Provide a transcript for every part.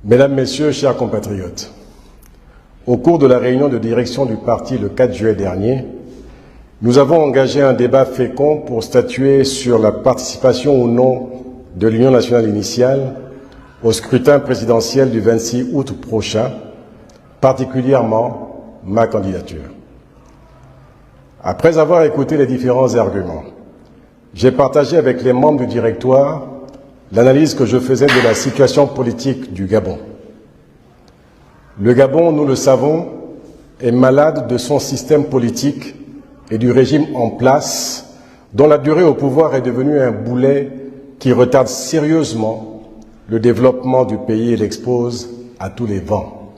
Mesdames, Messieurs, chers compatriotes, au cours de la réunion de direction du parti le 4 juillet dernier, nous avons engagé un débat fécond pour statuer sur la participation ou non de l'Union nationale initiale au scrutin présidentiel du 26 août prochain, particulièrement ma candidature. Après avoir écouté les différents arguments, j'ai partagé avec les membres du directoire l'analyse que je faisais de la situation politique du Gabon. Le Gabon, nous le savons, est malade de son système politique et du régime en place, dont la durée au pouvoir est devenue un boulet qui retarde sérieusement le développement du pays et l'expose à tous les vents.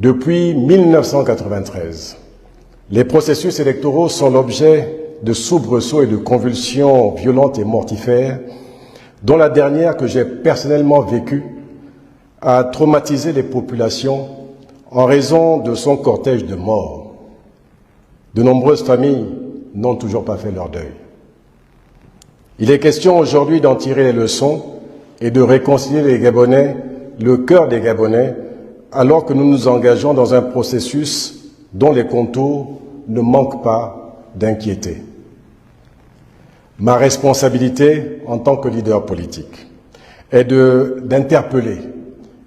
Depuis 1993, les processus électoraux sont l'objet de soubresauts et de convulsions violentes et mortifères, dont la dernière que j'ai personnellement vécue a traumatisé les populations en raison de son cortège de morts. De nombreuses familles n'ont toujours pas fait leur deuil. Il est question aujourd'hui d'en tirer les leçons et de réconcilier les Gabonais, le cœur des Gabonais, alors que nous nous engageons dans un processus dont les contours ne manquent pas d'inquiéter. Ma responsabilité en tant que leader politique est d'interpeller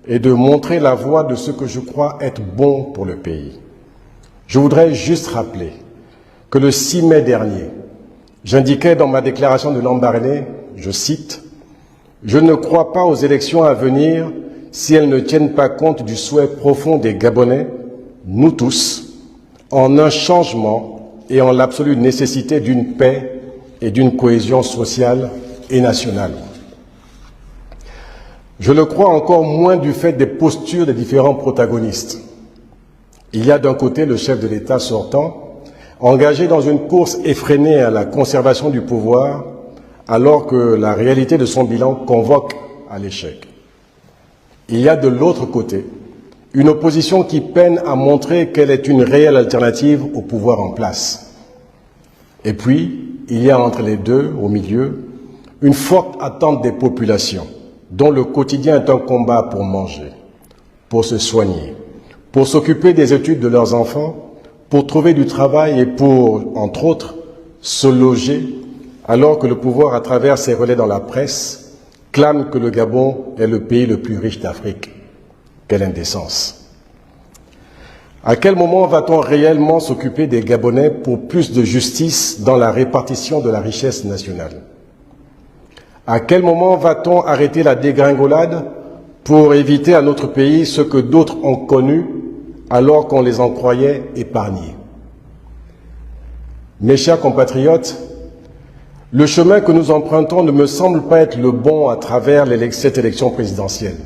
et de montrer la voie de ce que je crois être bon pour le pays. Je voudrais juste rappeler que le 6 mai dernier, j'indiquais dans ma déclaration de Lambaréné, je cite, « Je ne crois pas aux élections à venir si elles ne tiennent pas compte du souhait profond des Gabonais, nous tous, en un changement et en l'absolue nécessité d'une paix et d'une cohésion sociale et nationale. » Je le crois encore moins du fait des postures des différents protagonistes. Il y a d'un côté le chef de l'État sortant, engagé dans une course effrénée à la conservation du pouvoir, alors que la réalité de son bilan convoque à l'échec. Il y a de l'autre côté une opposition qui peine à montrer qu'elle est une réelle alternative au pouvoir en place. Et puis, il y a entre les deux, au milieu, une forte attente des populations, dont le quotidien est un combat pour manger, pour se soigner, pour s'occuper des études de leurs enfants, pour trouver du travail et pour, entre autres, se loger, alors que le pouvoir, à travers ses relais dans la presse, clame que le Gabon est le pays le plus riche d'Afrique. Quelle indécence! À quel moment va-t-on réellement s'occuper des Gabonais pour plus de justice dans la répartition de la richesse nationale? À quel moment va-t-on arrêter la dégringolade pour éviter à notre pays ce que d'autres ont connu alors qu'on les en croyait épargnés? Mes chers compatriotes, le chemin que nous empruntons ne me semble pas être le bon à travers cette élection présidentielle,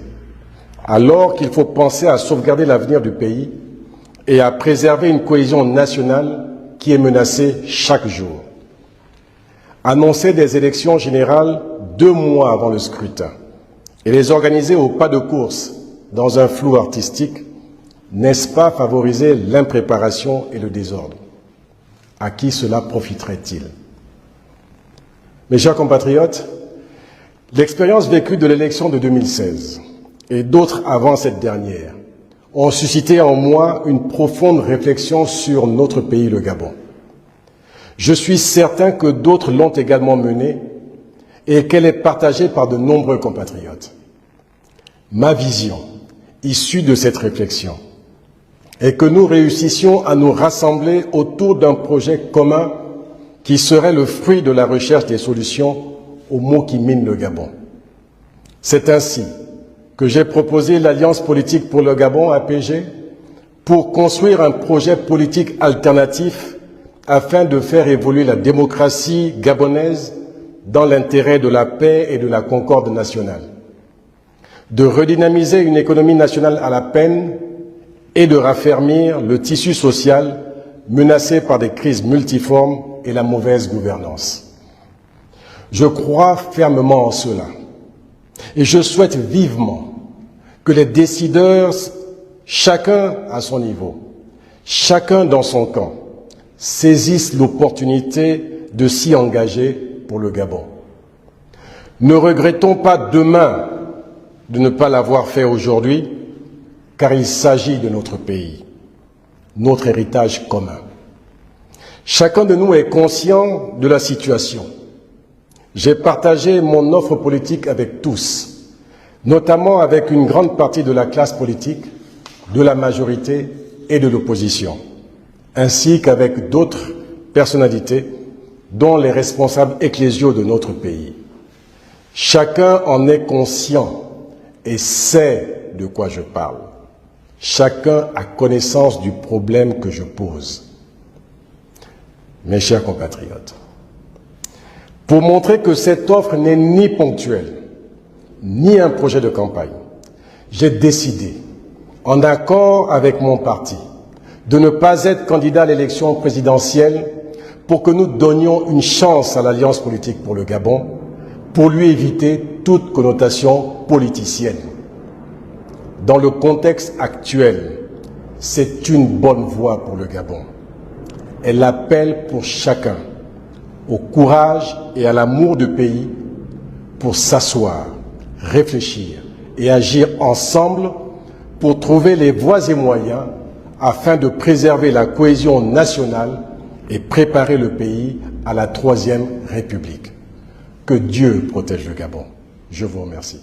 alors qu'il faut penser à sauvegarder l'avenir du pays et à préserver une cohésion nationale qui est menacée chaque jour. Annoncer des élections générales 2 mois avant le scrutin et les organiser au pas de course dans un flou artistique, n'est-ce pas favoriser l'impréparation et le désordre? À qui cela profiterait-il? Mes chers compatriotes, l'expérience vécue de l'élection de 2016 et d'autres avant cette dernière ont suscité en moi une profonde réflexion sur notre pays, le Gabon. Je suis certain que d'autres l'ont également menée et qu'elle est partagée par de nombreux compatriotes. Ma vision, issue de cette réflexion, est que nous réussissions à nous rassembler autour d'un projet commun qui serait le fruit de la recherche des solutions aux maux qui minent le Gabon. C'est ainsi que j'ai proposé l'Alliance politique pour le Gabon, APG, pour construire un projet politique alternatif afin de faire évoluer la démocratie gabonaise dans l'intérêt de la paix et de la concorde nationale, de redynamiser une économie nationale à la peine et de raffermir le tissu social menacé par des crises multiformes et la mauvaise gouvernance. Je crois fermement en cela et je souhaite vivement que les décideurs, chacun à son niveau, chacun dans son camp, saisissent l'opportunité de s'y engager pour le Gabon. Ne regrettons pas demain de ne pas l'avoir fait aujourd'hui, car il s'agit de notre pays, notre héritage commun. Chacun de nous est conscient de la situation. J'ai partagé mon offre politique avec tous, notamment avec une grande partie de la classe politique, de la majorité et de l'opposition, ainsi qu'avec d'autres personnalités, dont les responsables ecclésiaux de notre pays. Chacun en est conscient et sait de quoi je parle. Chacun a connaissance du problème que je pose. Mes chers compatriotes, pour montrer que cette offre n'est ni ponctuelle, ni un projet de campagne, j'ai décidé, en accord avec mon parti, de ne pas être candidat à l'élection présidentielle pour que nous donnions une chance à l'Alliance politique pour le Gabon, pour lui éviter toute connotation politicienne. Dans le contexte actuel, c'est une bonne voie pour le Gabon. Elle appelle pour chacun au courage et à l'amour du pays pour s'asseoir, réfléchir et agir ensemble pour trouver les voies et moyens afin de préserver la cohésion nationale et préparer le pays à la Troisième République. Que Dieu protège le Gabon. Je vous remercie.